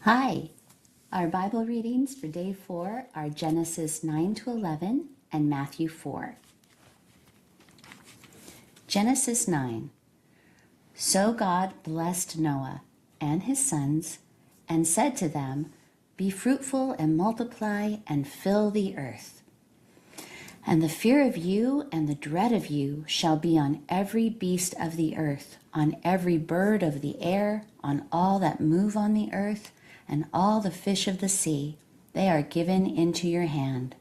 Hi, our Bible readings for day 4 are Genesis 9 to 11 and Matthew 4. Genesis 9. So God blessed Noah and his sons and said to them, "Be fruitful and multiply and fill the earth. And the fear of you and the dread of you shall be on every beast of the earth, on every bird of the air, on all that move on the earth, and all the fish of the sea. They are given into your hand.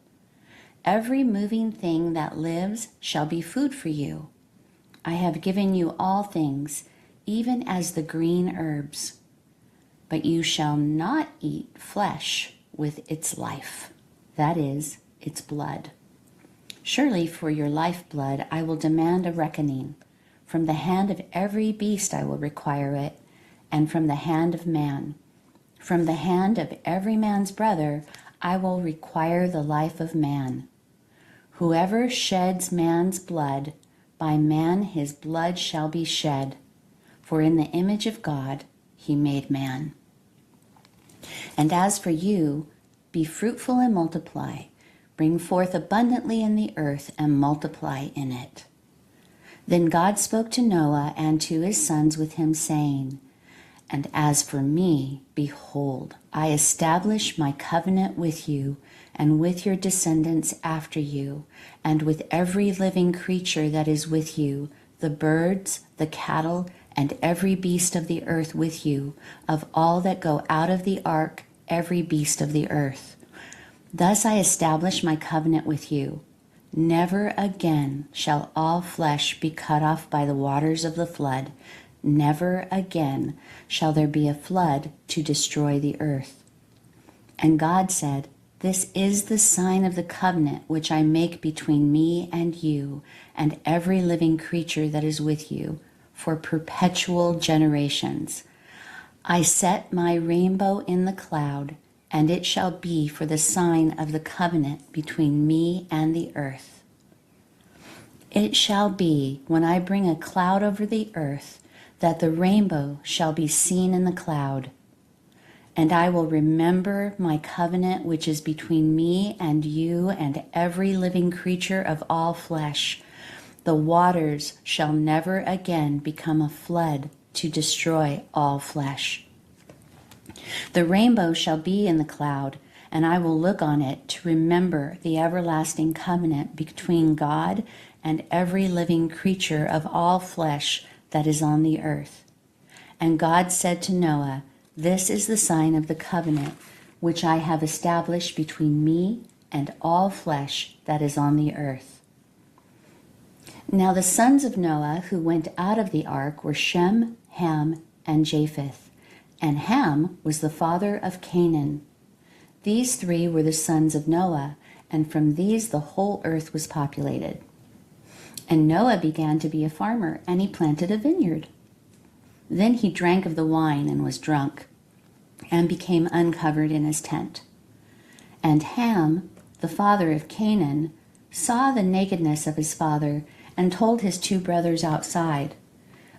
Every moving thing that lives shall be food for you. I have given you all things, even as the green herbs. But you shall not eat flesh with its life, that is, its blood. Surely for your lifeblood I will demand a reckoning. From the hand of every beast I will require it, and from the hand of man. From the hand of every man's brother I will require the life of man. Whoever sheds man's blood, by man his blood shall be shed. For in the image of God he made man. And as for you, be fruitful and multiply. Bring forth abundantly in the earth and multiply in it." Then God spoke to Noah and to his sons with him, saying, "And as for me, behold, I establish my covenant with you and with your descendants after you, and with every living creature that is with you, the birds, the cattle, and every beast of the earth with you, of all that go out of the ark, every beast of the earth. Thus I establish my covenant with you. Never again shall all flesh be cut off by the waters of the flood. Never again shall there be a flood to destroy the earth." And God said, "This is the sign of the covenant which I make between me and you and every living creature that is with you for perpetual generations. I set my rainbow in the cloud, and it shall be for the sign of the covenant between me and the earth. It shall be, when I bring a cloud over the earth, that the rainbow shall be seen in the cloud. And I will remember my covenant which is between me and you and every living creature of all flesh. The waters shall never again become a flood to destroy all flesh. The rainbow shall be in the cloud, and I will look on it to remember the everlasting covenant between God and every living creature of all flesh that is on the earth." And God said to Noah, "This is the sign of the covenant which I have established between me and all flesh that is on the earth." Now the sons of Noah who went out of the ark were Shem, Ham, and Japheth. And Ham was the father of Canaan. These three were the sons of Noah, and from these the whole earth was populated. And Noah began to be a farmer, and he planted a vineyard. Then he drank of the wine and was drunk, and became uncovered in his tent. And Ham, the father of Canaan, saw the nakedness of his father, and told his two brothers outside.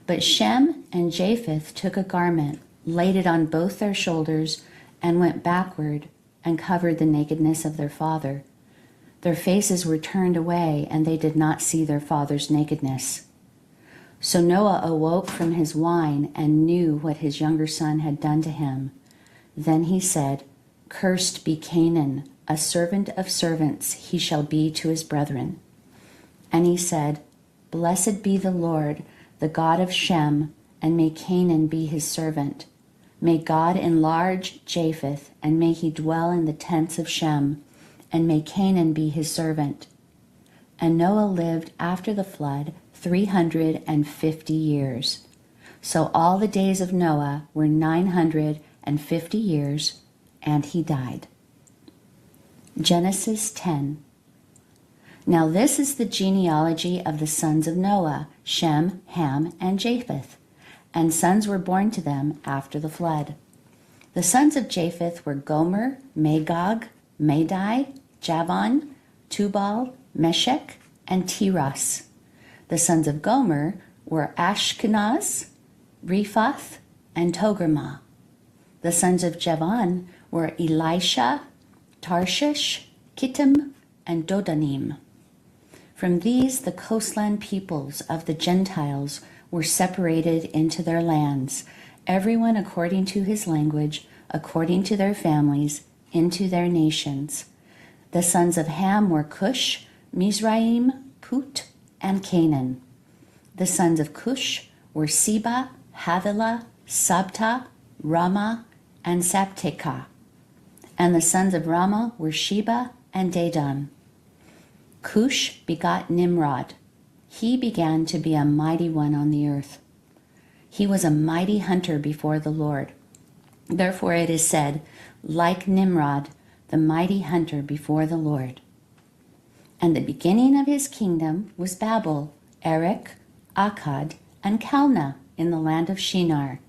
But Shem and Japheth took a garment, laid it on both their shoulders, and went backward and covered the nakedness of their father. Their faces were turned away, and they did not see their father's nakedness. So Noah awoke from his wine and knew what his younger son had done to him. Then he said, "Cursed be Canaan, a servant of servants he shall be to his brethren." And he said, "Blessed be the Lord, the God of Shem, and may Canaan be his servant. May God enlarge Japheth, and may he dwell in the tents of Shem, and may Canaan be his servant." And Noah lived after the flood 350 years. So all the days of Noah were 950 years, and he died. Genesis 10. Now this is the genealogy of the sons of Noah, Shem, Ham, and Japheth. And sons were born to them after the flood. The sons of Japheth were Gomer, Magog, Madai, Javan, Tubal, Meshech, and Tiras. The sons of Gomer were Ashkenaz, Riphath, and Togarmah. The sons of Javan were Elisha, Tarshish, Kittim, and Dodanim. From these, the coastland peoples of the Gentiles were separated into their lands, everyone according to his language, according to their families, into their nations. The sons of Ham were Cush, Mizraim, Put, and Canaan. The sons of Cush were Seba, Havilah, Sabta, Ramah, and Sabteka. And the sons of Ramah were Sheba and Dedan. Cush begot Nimrod. He began to be a mighty one on the earth. He was a mighty hunter before the Lord. Therefore it is said, like Nimrod, the mighty hunter before the Lord. And the beginning of his kingdom was Babel, Erech, Akkad, and Calneh in the land of Shinar.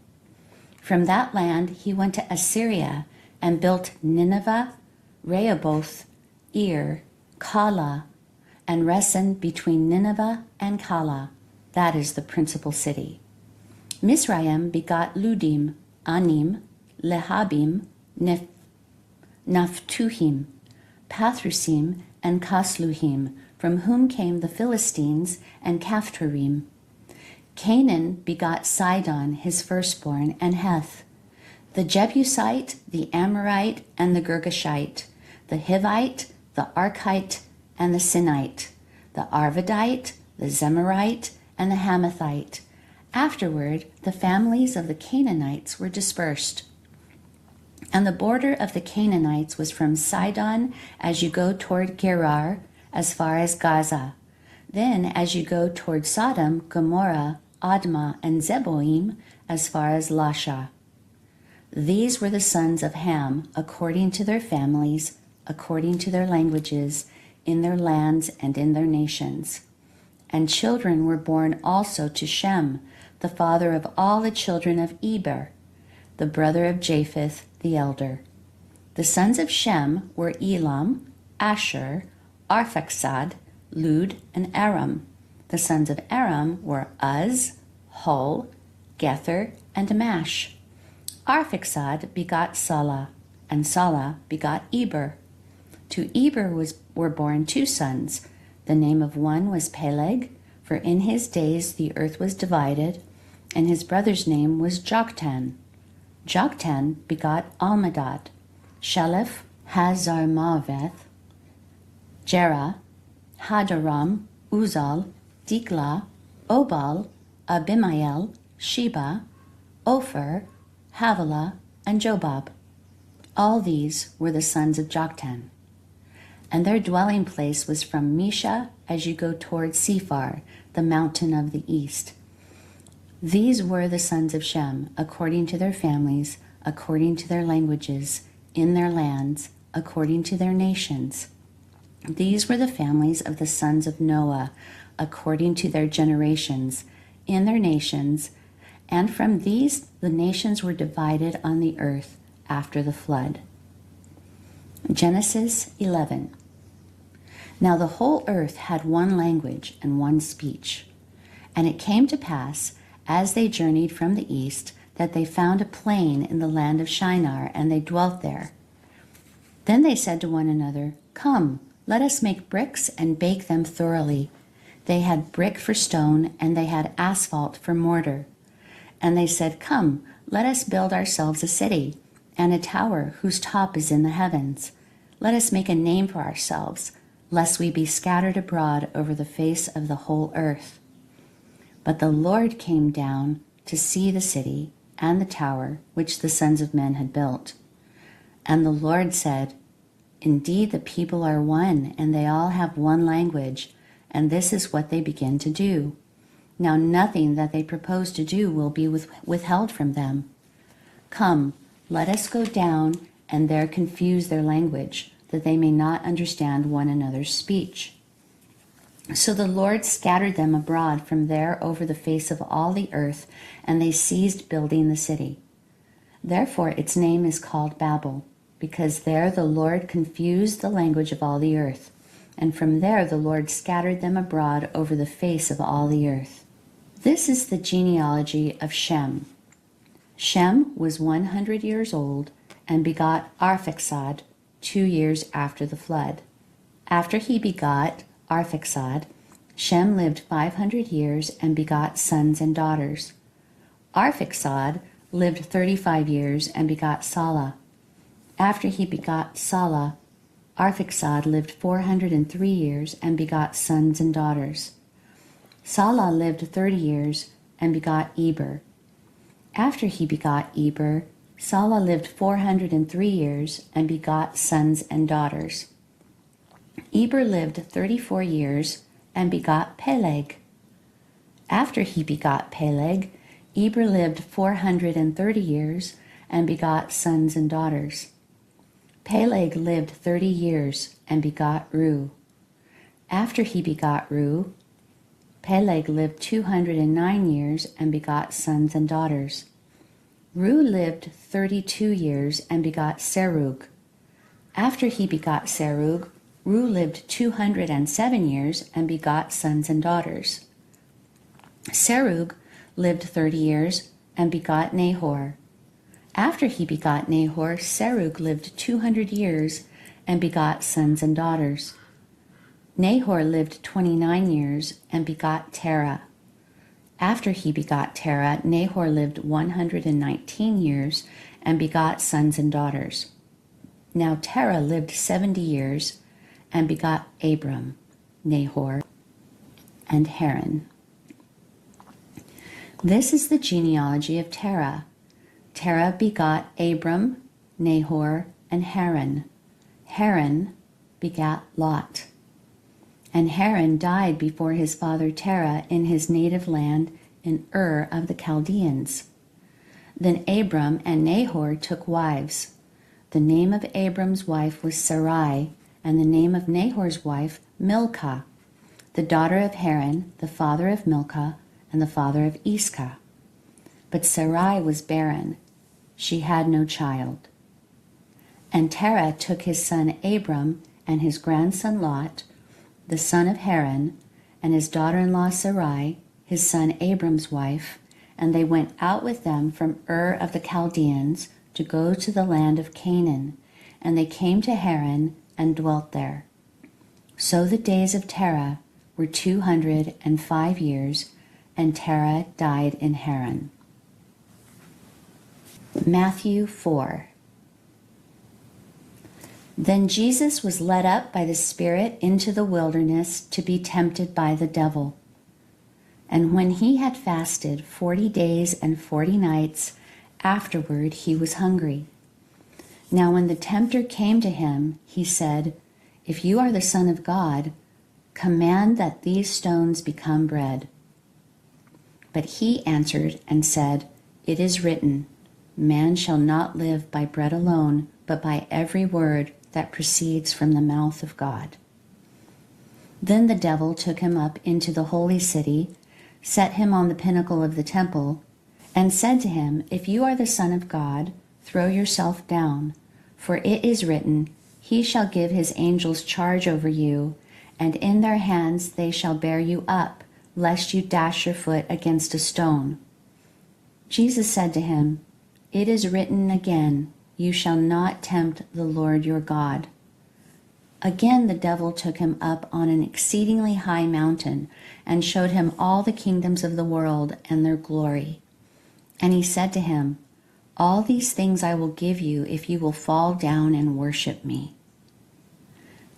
From that land he went to Assyria and built Nineveh, Rehoboth, Ir, Calah, and Resen between Nineveh and Calah. That is the principal city. Mizraim begot Ludim, Anim, Lehabim, Naphtuhim, Pathrusim, and Casluhim, from whom came the Philistines and Caphtorim. Canaan begot Sidon, his firstborn, and Heth, the Jebusite, the Amorite, and the Girgashite, the Hivite, the Archite, and the Sinite, the Arvadite, the Zemarite, and the Hamathite. Afterward, the families of the Canaanites were dispersed. And the border of the Canaanites was from Sidon as you go toward Gerar, as far as Gaza. Then as you go toward Sodom, Gomorrah, Admah, and Zeboim, as far as Lasha. These were the sons of Ham, according to their families, according to their languages, in their lands and in their nations. And children were born also to Shem, the father of all the children of Eber, the brother of Japheth the elder. The sons of Shem were Elam, Asher, Arphaxad, Lud, and Aram. The sons of Aram were Uz, Hul, Gether, and Mash. Arphaxad begot Salah, and Salah begot Eber. To Eber were born two sons. The name of one was Peleg, for in his days the earth was divided, and his brother's name was Joktan. Joktan begot Almadad, Shelef, Hazarmaveth, Jerah, Hadaram, Uzal, Diklah, Obal, Abimael, Sheba, Ophir, Havilah, and Jobab. All these were the sons of Joktan. And their dwelling place was from Mesha as you go toward Sephar, the mountain of the east. These were the sons of Shem, according to their families, according to their languages, in their lands, according to their nations. These were the families of the sons of Noah, according to their generations, in their nations, and from these the nations were divided on the earth after the flood. Genesis 11. Now the whole earth had one language and one speech. And it came to pass, as they journeyed from the east, that they found a plain in the land of Shinar, and they dwelt there. Then they said to one another, Come, let us make bricks and bake them thoroughly. They had brick for stone, and they had asphalt for mortar. And they said, Come, let us build ourselves a city, and a tower whose top is in the heavens. Let us make a name for ourselves, lest we be scattered abroad over the face of the whole earth. But the Lord came down to see the city and the tower which the sons of men had built. And the Lord said, Indeed, the people are one, and they all have one language, and this is what they begin to do. Now nothing that they propose to do will be withheld from them. Come, let us go down and there confuse their language, that they may not understand one another's speech. So the Lord scattered them abroad from there over the face of all the earth, and they ceased building the city. Therefore its name is called Babel, because there the Lord confused the language of all the earth, and from there the Lord scattered them abroad over the face of all the earth. This is the genealogy of Shem. Shem was 100 years old and begot Arphaxad 2 years after the flood. After he begot Arphaxad, Shem lived 500 years and begot sons and daughters. Arphaxad lived 35 years and begot Salah. After he begot Salah, Arphaxad lived 403 years and begot sons and daughters. Salah lived 30 years and begot Eber. After he begot Eber, Salah lived 403 years and begot sons and daughters. Eber lived 34 years and begot Peleg. After he begot Peleg, Eber lived 430 years and begot sons and daughters. Peleg lived 30 years and begot Reu. After he begot Reu, Peleg lived 209 years and begot sons and daughters. Reu lived 32 years and begot Serug. After he begot Serug, Reu lived 207 years and begot sons and daughters. Serug lived 30 years and begot Nahor. After he begot Nahor, Serug lived 200 years and begot sons and daughters. Nahor lived 29 years and begot Terah. After he begot Terah, Nahor lived 119 years and begot sons and daughters. Now Terah lived 70 years and begot Abram, Nahor, and Haran. This is the genealogy of Terah. Terah begot Abram, Nahor, and Haran. Haran begat Lot. And Haran died before his father Terah in his native land in Ur of the Chaldeans. Then Abram and Nahor took wives. The name of Abram's wife was Sarai, and the name of Nahor's wife Milcah, the daughter of Haran, the father of Milcah, and the father of Iscah. But Sarai was barren. She had no child. And Terah took his son Abram and his grandson Lot, the son of Haran, and his daughter-in-law Sarai, his son Abram's wife, and they went out with them from Ur of the Chaldeans to go to the land of Canaan, and they came to Haran and dwelt there. So the days of Terah were 205 years, and Terah died in Haran. Matthew 4. Then Jesus was led up by the Spirit into the wilderness to be tempted by the devil. And when he had fasted 40 days and 40 nights, afterward he was hungry. Now when the tempter came to him, he said, "If you are the Son of God, command that these stones become bread." But he answered and said, "It is written, man shall not live by bread alone, but by every word that proceeds from the mouth of God." Then the devil took him up into the holy city, set him on the pinnacle of the temple, and said to him, "If you are the Son of God, throw yourself down, for it is written, he shall give his angels charge over you, and in their hands they shall bear you up, lest you dash your foot against a stone." Jesus said to him, "It is written again, you shall not tempt the Lord your God." Again the devil took him up on an exceedingly high mountain and showed him all the kingdoms of the world and their glory. And he said to him, "All these things I will give you if you will fall down and worship me."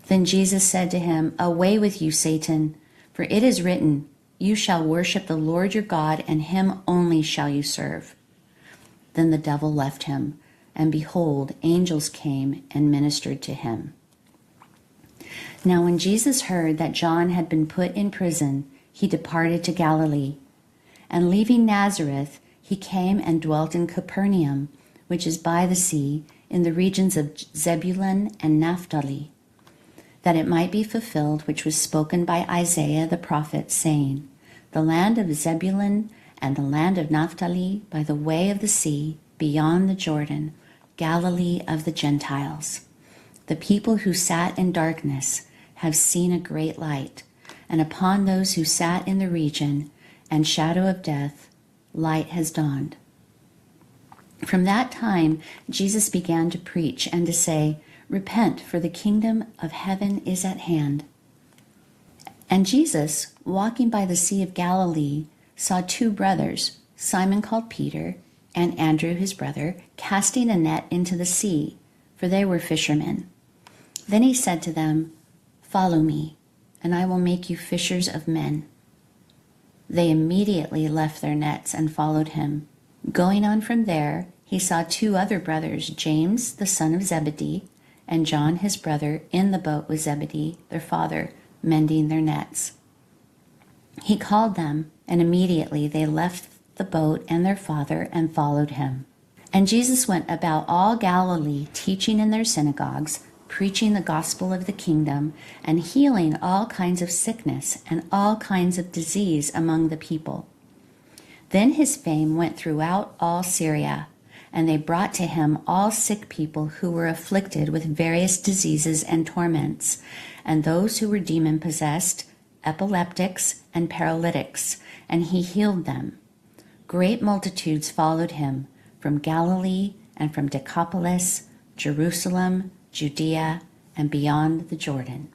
Then Jesus said to him, "Away with you, Satan, for it is written, you shall worship the Lord your God, and him only shall you serve." Then the devil left him, and behold, angels came and ministered to him. Now when Jesus heard that John had been put in prison, he departed to Galilee. And leaving Nazareth, he came and dwelt in Capernaum, which is by the sea, in the regions of Zebulun and Naphtali, that it might be fulfilled which was spoken by Isaiah the prophet, saying, "The land of Zebulun and the land of Naphtali, by the way of the sea, beyond the Jordan, Galilee of the Gentiles. The people who sat in darkness have seen a great light, and upon those who sat in the region and shadow of death, light has dawned." From that time, Jesus began to preach and to say, "Repent, for the kingdom of heaven is at hand." And Jesus, walking by the Sea of Galilee, saw two brothers, Simon called Peter, and Andrew his brother, casting a net into the sea, for they were fishermen. Then he said to them, "Follow me, and I will make you fishers of men." They immediately left their nets and followed him. Going on from there, he saw two other brothers, James, the son of Zebedee, and John his brother, in the boat with Zebedee, their father, mending their nets. He called them, and immediately they left the boat and their father and followed him. And Jesus went about all Galilee, teaching in their synagogues, preaching the gospel of the kingdom, and healing all kinds of sickness and all kinds of disease among the people. Then his fame went throughout all Syria, and they brought to him all sick people who were afflicted with various diseases and torments, and those who were demon-possessed, epileptics, and paralytics, and he healed them. Great multitudes followed him from Galilee and from Decapolis, Jerusalem, Judea, and beyond the Jordan.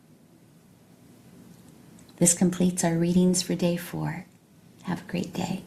This completes our readings for day 4. Have a great day.